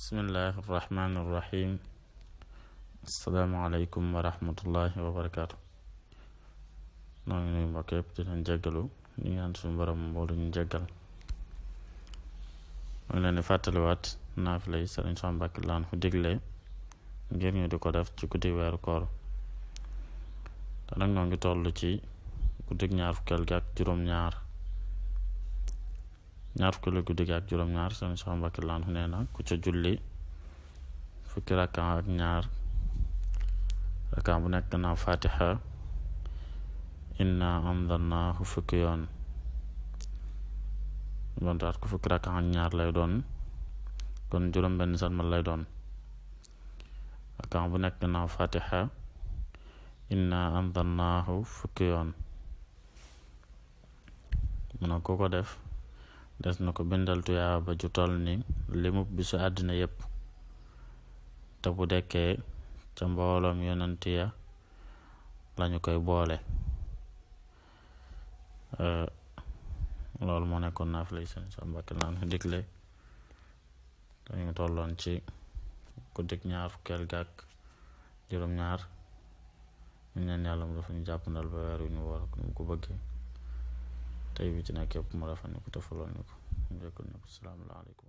bismillahi irrahmani irrahim. asalaamaaleykum wa rahmatullahi wa barakaatu. noo ngi nuyu mbokk yëpp di leen jéggalu ñu ñaan suñu borom mboolu ñu jéggal. mu ngi leen di fàttaliwaat naafila yi Sëriñ Sam Mbacké laan fu digle ngir ñu di ko def ci guddi weeru koor. te nag noo ngi toll ci guddig ñaar fukkeel gi ak juróom-ñaar guddi gi ak juróom-ñaar Sëriñ Sam Mbacké laan fu nee na ku ca julli fukki rakka ak ñaar, rakka bu nekk gannaaw fatiha inna anzalnaahu fukki yoon, doontaat ko fukki rakka ak ñaar lay doon, kon juróom benn salmal lay doon. rakka bu nekk gannaaw fatiha inna anzalnaahu fukki yoon. mu ne ku ko def des na ko bindal tuyaaba ju toll ni limu bisu àddina yépp, te bu dekkee ca mbooloom yonent ya lañu koy boole. loolu moo nekkoon naafila yi Sëriñ Sam Mbacké laan digle dañu tolloon ci guddik ñaar fukkeel gi ak juróom-ñaar. ñu ñaan yàlla mu dafa ñu jàppandal ba weer wi ñu war ko mu ko bëggee. tey bi ci nekk yëpp mu dafa ñu ko tëfaloon ñu ko. mu jëkkoon ñu ko. Asalaamaaleykum.